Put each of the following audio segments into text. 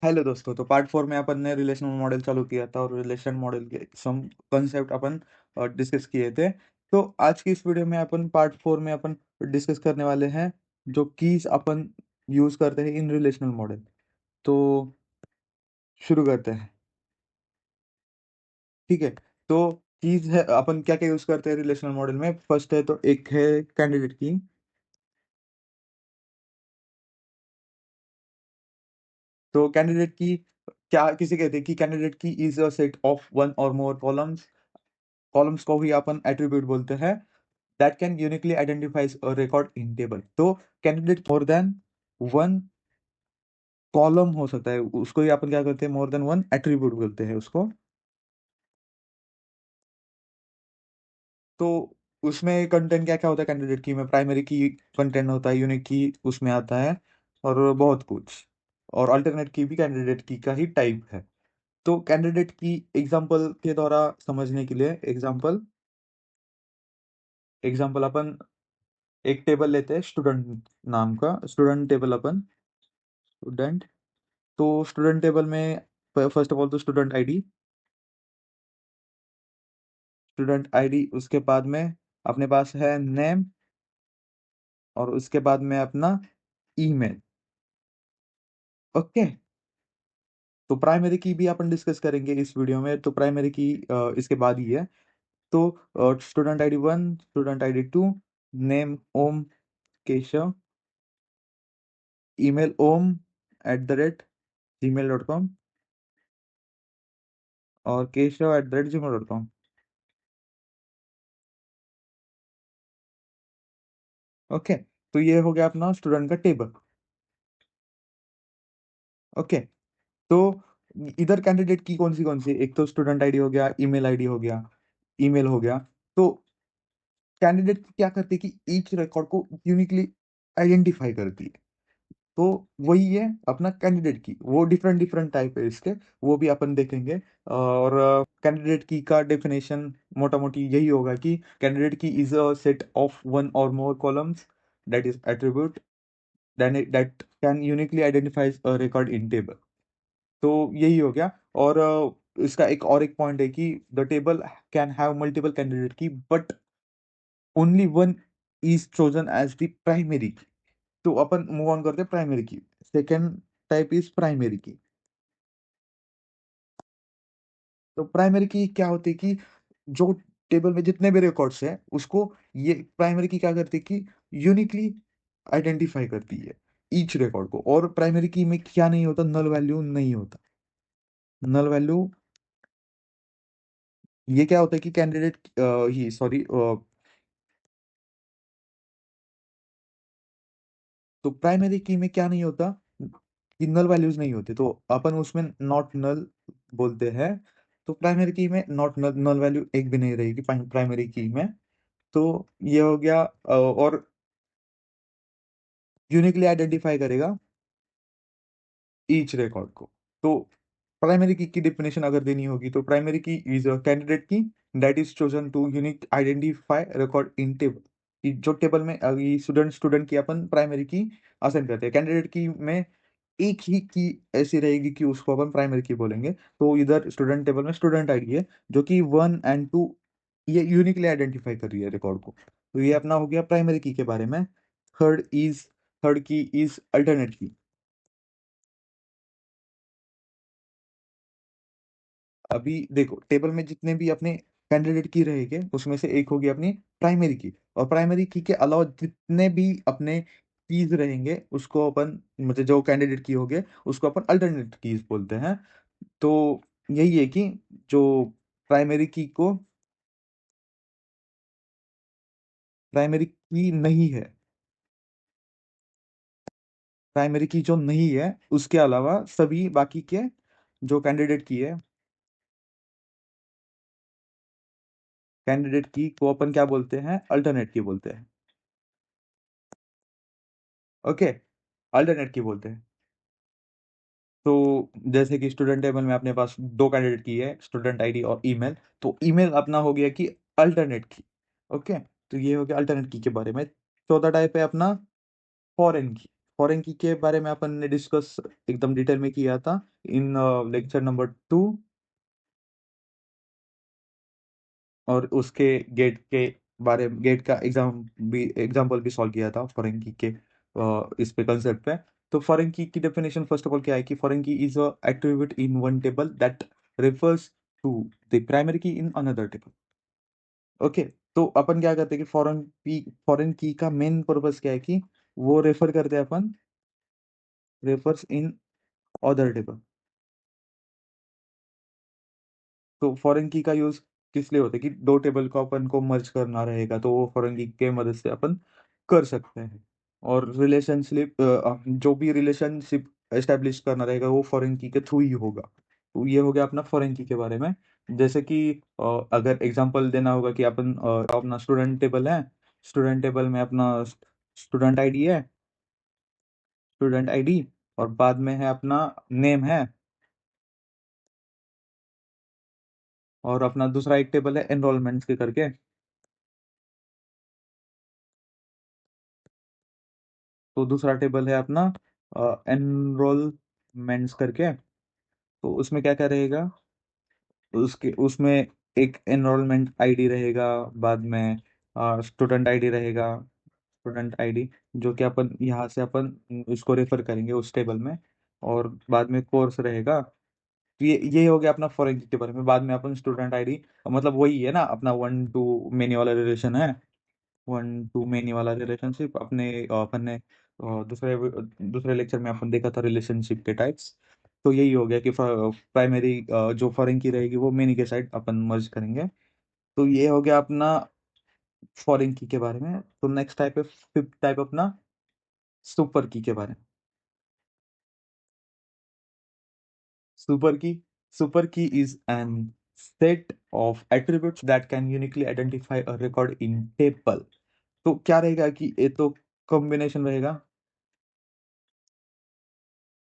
Hello दोस्तों। तो part 4 में अपन ने रिलेशनल मॉडल चालू किया था और रिलेशन मॉडल के सम कंसेप्ट अपन डिस्कस किए थे। तो आज की इस वीडियो में अपन पार्ट 4 में अपन डिस्कस करने वाले हैं जो कीज अपन यूज करते हैं इन रिलेशनल मॉडल। तो शुरू करते हैं। ठीक है। तो कीज है अपन क्या क्या यूज करते हैं रिलेशनल मॉडल में। फर्स्ट है तो एक है कैंडिडेट की। तो कैंडिडेट की क्या किसे कहते हैं कि candidate key is a set of one और मोर कॉलम्स। कॉलम्स को ही अपन एट्रीब्यूट बोलते हैं that can uniquely identifies a record in table। तो candidate more than one column हो सकता है, उसको ही अपन क्या करते हैं, मोर देन वन एट्रीब्यूट बोलते हैं उसको। तो उसमें कंटेंट क्या क्या होता है कैंडिडेट की में, प्राइमरी की कंटेंट होता है, यूनिक की उसमें आता है और बहुत कुछ। और अल्टरनेट की भी कैंडिडेट की का ही टाइप है। तो कैंडिडेट की एग्जांपल के द्वारा समझने के लिए एग्जांपल एग्जांपल अपन एक टेबल लेते हैं स्टूडेंट नाम का, स्टूडेंट टेबल अपन स्टूडेंट। तो स्टूडेंट टेबल में फर्स्ट ऑफ ऑल तो स्टूडेंट आईडी उसके बाद में अपने पास है नेम और उसके बाद में अपना ईमेल। ओके। तो प्राइमरी की भी अपन डिस्कस करेंगे इस वीडियो में। तो प्राइमरी की इसके बाद ही है। तो student ID 1, student ID 2, name Om Keshav, email om@gmail.com और केशव@gmail.com। ओके। तो ये हो गया अपना स्टूडेंट का टेबल। ओके। तो इधर कैंडिडेट की कौन सी, एक तो स्टूडेंट आईडी हो गया, ईमेल आईडी हो गया, ईमेल हो गया। तो कैंडिडेट क्या करती है कि ईच रिकॉर्ड को यूनिकली आइडेंटिफाई करती है। तो वही है अपना कैंडिडेट की, वो डिफरेंट डिफरेंट टाइप है इसके, वो भी अपन देखेंगे। और कैंडिडेट की का डेफिनेशन मोटा मोटी यही होगा कि candidate key is a set of one और more columns that is attribute that can uniquely identifies a record in table. तो यही हो गया। और इसका एक पॉइंट है कि the table can have multiple candidate key but only one is chosen as the primary key. तो अपन मूव ऑन करते हैं primary key. Second type is primary key. तो प्राइमरी की क्या होती है कि जो टेबल में जितने भी रिकॉर्ड्स हैं उसको ये प्राइमरी की क्या करती है कि यूनिकली आइडेंटिफाई करती है ईच रिकॉर्ड को। और प्राइमरी की में क्या नहीं होता, नल वैल्यू नहीं होता। नल वैल्यू ये क्या होता है कि कैंडिडेट ही सॉरी, तो प्राइमरी की में क्या नहीं होता कि नल वैल्यूज नहीं होते, तो अपन उसमें नॉट नल बोलते हैं। तो प्राइमरी की में नॉट नल, नल वैल्यू एक भी नहीं रहेगी प्राइमरी की में। तो ये हो गया। और यूनिकली आइडेंटिफाई करेगा ईच रिकॉर्ड को। तो प्राइमरी की डेफिनेशन अगर देनी होगी तो primary key is a candidate key that is chosen to unique identify record in table. जो टेबल में अभी स्टूडेंट स्टूडेंट की अपन प्राइमरी की असाइन करते हैं, कैंडिडेट की में एक ही की ऐसी रहेगी कि उसको अपन प्राइमरी की बोलेंगे। तो इधर स्टूडेंट टेबल में स्टूडेंट आईडी है जो कि 1 और 2 ये यूनिकली आइडेंटिफाई कर रही है रिकॉर्ड को। तो ये अपना हो गया प्राइमरी की के बारे में। थर्ड की इज अल्टरनेट की। अभी देखो टेबल में जितने भी अपने कैंडिडेट की रहेंगे उसमें से एक होगी अपनी प्राइमरी की। और प्राइमरी की के अलावा जितने भी अपने कीज रहेंगे उसको अपन, मतलब जो कैंडिडेट की होंगे उसको अपन अल्टरनेट कीज बोलते हैं। तो यही है कि जो प्राइमरी की को प्राइमरी की नहीं है, प्राइमरी की जो नहीं है उसके अलावा सभी बाकी के जो कैंडिडेट की है, कैंडिडेट की को अपन क्या बोलते हैं, अल्टरनेट की बोलते हैं। ओके। अल्टरनेट की बोलते हैं। तो जैसे कि स्टूडेंट टेबल में अपने पास दो कैंडिडेट की है, स्टूडेंट आईडी और ईमेल। तो ईमेल अपना हो गया कि अल्टरनेट की। ओके। तो ये हो गया अल्टरनेट की के बारे में। चौथा टाइप है अपना फॉरेन की। फॉरेन की के बारे में अपन ने डिस्कस एकदम डिटेल में किया था इन लेक्चर नंबर 2, और उसके गेट के बारे में, गेट का एग्जाम्पल भी सॉल्व किया था फॉरेन की के इस पे कंसेप्ट पे। तो फॉरेन की डेफिनेशन फर्स्ट ऑफ ऑल क्या है कि foreign key is a attribute in one table that refers to the primary key in another table. Okay. तो अपन क्या करते हैं कि फॉरेन की का मेन पर्पस क्या है कि वो रेफर करते हैं अपन रेफर्स इन अदर टेबल। तो फॉरेन की का यूज किस लिए होता है कि दो टेबल को अपन को मर्ज करना रहेगा, तो वो फॉरेन की के मदद से अपन कर सकते हैं। और रिलेशनशिप, जो भी रिलेशनशिप एस्टेब्लिश करना रहेगा वो फॉरेन की के थ्रू ही होगा। तो ये हो गया अपना फॉरेन की के बारे में। जैसे कि अगर एग्जांपल देना होगा कि अपन अपना स्टूडेंट टेबल है, स्टूडेंट टेबल में अपना स्टूडेंट आईडी है, स्टूडेंट आईडी, और बाद में है अपना नेम है, और अपना दूसरा एक टेबल है एनरोलमेंट्स के करके। तो दूसरा टेबल है अपना एनरोलमेंट्स करके। तो उसमें क्या क्या रहेगा, उसके उसमें एक एनरोलमेंट आईडी रहेगा, बाद में स्टूडेंट आईडी रहेगा, स्टूडेंट आईडी, जो कि अपन यहाँ से अपन उसको रेफर करेंगे उस टेबल में। और बाद में कोर्स रहेगा। तो ये हो गया अपना फॉरेन के बारे में। बाद में अपन स्टूडेंट आईडी, मतलब वही है ना अपना 1 to many वाला रिलेशन है, 1 to many वाला रिलेशनशिप अपन ने दूसरे दूसरे लेक्चर में अपन देखा था रिलेशनशिप के टाइप्स। तो यही हो गया कि प्राइमरी जो फॉरेन की रहेगी वो मेनी के साइड अपन मर्ज करेंगे। तो ये हो गया अपना फॉरेन की के बारे में। तो नेक्स्ट टाइप है, फिफ्थ टाइप अपना सुपर की के बारे में। सुपर की, सुपर की is an set of attributes that can uniquely identify a record in table. तो क्या रहेगा कि ये तो कॉम्बिनेशन रहेगा,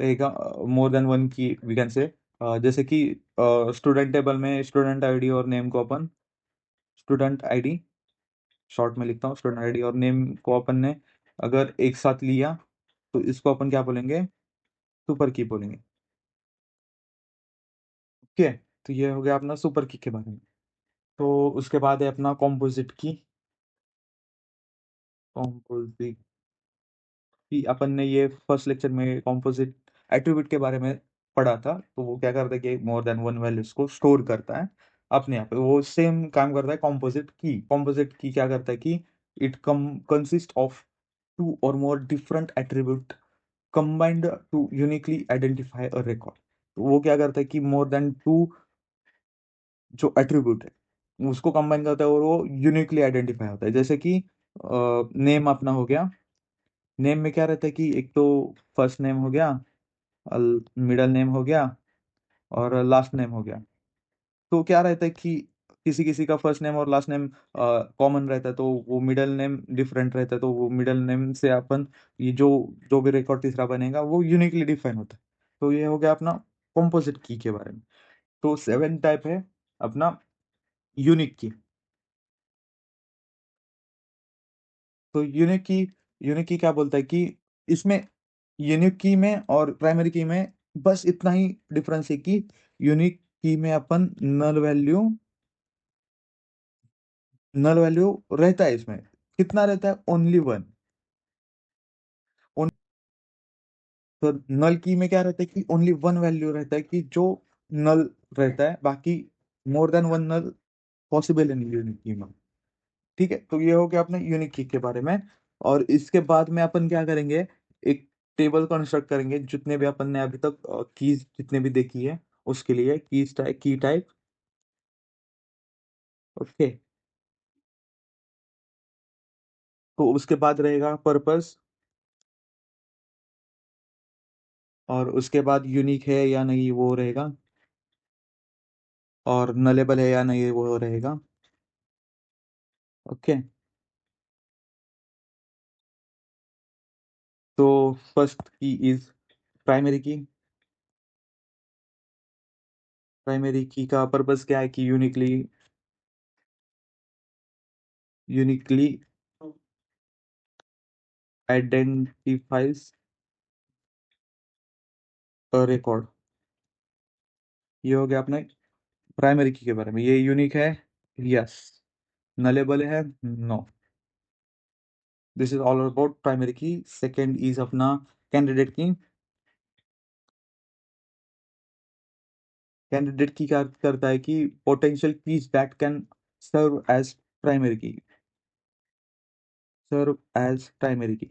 रहेगा मोर देन वन की वी कैन से। जैसे कि स्टूडेंट टेबल में स्टूडेंट आईडी और नेम को अपन स्टूडेंट आईडी, शॉर्ट में लिखता हूँ, स्टूडेंट आईडी और नेम को अपन ने अगर एक साथ लिया तो इसको अपन क्या बोलेंगे, सुपर की बोलेंगे। ओके। तो ये हो गया अपना सुपर की के बारे में। तो उसके बाद है अपना कॉम्पोजिट की। कॉम्पोजिट कि अपन ने ये फर्स्ट लेक्चर में कॉम्पोजिट एट्रीब्यूट के बारे में पढ़ा था। तो वो क्या करता है कि मोर देन वन वैल्यूज को स्टोर करता है अपने आप पे। वो सेम काम करता है कॉम्पोजिट की। कॉम्पोजिट की क्या करता है कि इट कंसिस्ट ऑफ टू और more different attribute combined to uniquely identify a record. तो वो क्या करता है कि मोर देन टू जो एट्रीब्यूट है उसको कंबाइन करता है और वो यूनिकली आइडेंटिफाई होता है। जैसे कि नेम अपना हो गया, नेम में क्या रहता है कि एक तो फर्स्ट नेम हो गया, मिडल नेम हो गया, और लास्ट नेम हो गया। तो क्या रहता है कि किसी किसी का फर्स्ट नेम और लास्ट नेम कॉमन रहता है, तो वो मिडल नेम डिफरेंट रहता है, तो वो मिडल नेम से अपन ये जो जो भी रिकॉर्ड तीसरा बनेगा वो यूनिकली डिफाइन होता है। तो ये हो गया अपना कॉम्पोजिट की के बारे में। तो सेवन टाइप है अपना यूनिक की। तो यूनिक की क्या बोलता है कि इसमें यूनिक की में और प्राइमरी की में बस इतना ही डिफरेंस है कि यूनिक की में अपन नल वैल्यू रहता है इसमें। कितना रहता है, ओनली वन। तो नल की में क्या रहता है कि ओनली वन वैल्यू रहता है कि जो नल रहता है, बाकी मोर देन वन नल पॉसिबल है नहीं यूनिक की में। ठीक है। तो ये हो गया अपने यूनिक की के बारे में। और इसके बाद में अपन क्या करेंगे, एक टेबल कंस्ट्रक्ट करेंगे जितने भी अपन ने अभी तक कीज जितने भी देखी है उसके लिए की टाइप। ओके। तो उसके बाद रहेगा पर्पस, और उसके बाद यूनिक है या नहीं वो रहेगा, और नलेबल है या नहीं वो रहेगा। ओके। तो फर्स्ट की इज प्राइमरी की। प्राइमरी की का पर्पस क्या है कि यूनिकली आइडेंटिफाइज रिकॉर्ड। ये हो गया अपने प्राइमरी की के बारे में। ये यूनिक है, यस। नलेबल है, no. This is all about primary key. Second is अपना कैंडिडेट की। कैंडिडेट की क्या करता है कि potential keys that can serve as primary key, serve as primary key.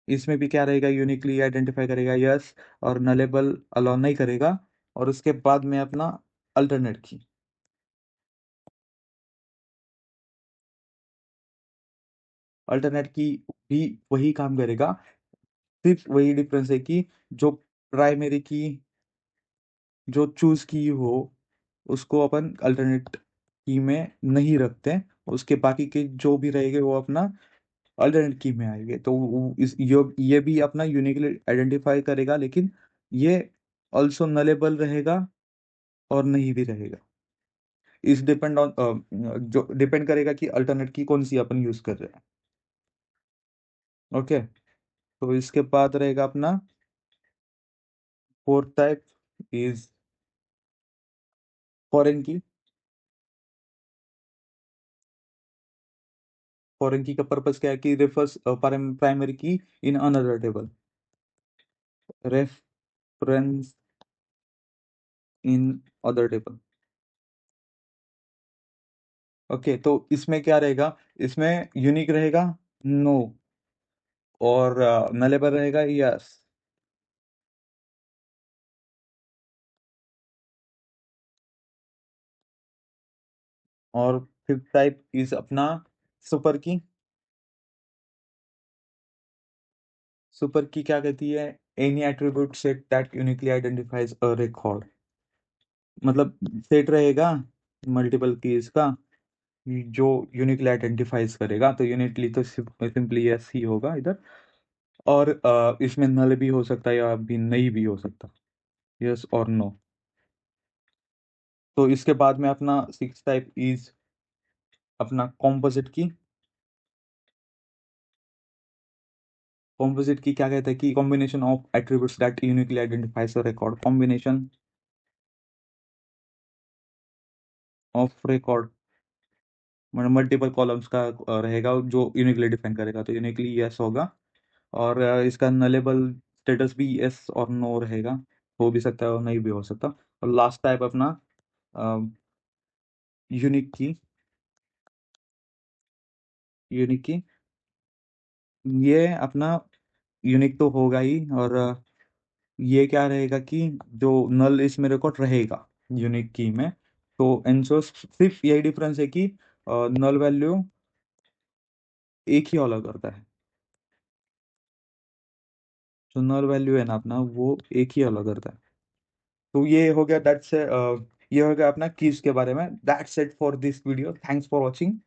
इसमें भी क्या रहेगा, यूनिकली आइडेंटिफाई करेगा, यस। और नलेबल अलाउ नहीं करेगा। और उसके बाद में अपना अल्टरनेट की। अल्टरनेट की भी वही काम करेगा। सिर्फ वही डिफरेंस है कि जो प्राइमरी की जो चूज की हो उसको अपन अल्टरनेट की में नहीं रखते। उसके बाकी के जो भी रहेंगे वो अपना अल्टरनेट की में आएंगे। तो इस ये भी अपना यूनिकली आइडेंटिफाई करेगा, लेकिन ये ऑल्सो नलेबल रहेगा और नहीं भी रहेगा। इस डिपेंड ऑन जो डिपेंड करेगा कि अल्टरनेट की कौन सी अपन यूज कर रहे हैं। ओके। तो इसके बाद रहेगा अपना फोर्थ टाइप इज फॉरेन की। फॉरेन की का पर्पस क्या है कि refers primary key in another table, reference in other table. Okay, तो इसमें क्या रहेगा, इसमें यूनिक रहेगा, नो। और नलेबल रहेगा, यस। और फिफ्थ टाइप इज अपना सुपर की। सुपर की क्या कहती है, any attribute set that uniquely identifies a record. मतलब सेट रहेगा मल्टीपल कीज का जो यूनिकली आइडेंटिफाइज करेगा। तो यूनिकली तो सिंपली यस ही होगा इधर। और इसमें नल भी हो सकता है या भी नहीं भी हो सकता, यस और नो। तो इसके बाद में अपना सिक्स टाइप इज अपना कॉम्पोजिट की। कॉम्पोजिट की क्या कहता है कि combination of attributes that uniquely identifies a record. Combination of record मतलब मल्टीपल कॉलम्स का रहेगा जो यूनिकली डिफाइन करेगा। तो यूनिकली यस होगा। और इसका नलेबल स्टेटस भी यस और नो रहेगा। हो भी सकता है और नहीं भी हो सकता। और लास्ट टाइप अपना यूनिक की। यूनिक की ये अपना यूनिक तो होगा ही। और ये क्या रहेगा कि जो नल इस मेरे को रहेगा यूनिक की में। तो एंसर्स सिर्फ यही डिफरेंस है कि नल वैल्यू एक ही अलग करता है। जो नल वैल्यू है ना अपना वो एक ही अलग करता है। तो ये हो गया, दैट्स ये हो गया अपना कीज के बारे में। That's it for this video, thanks for watching.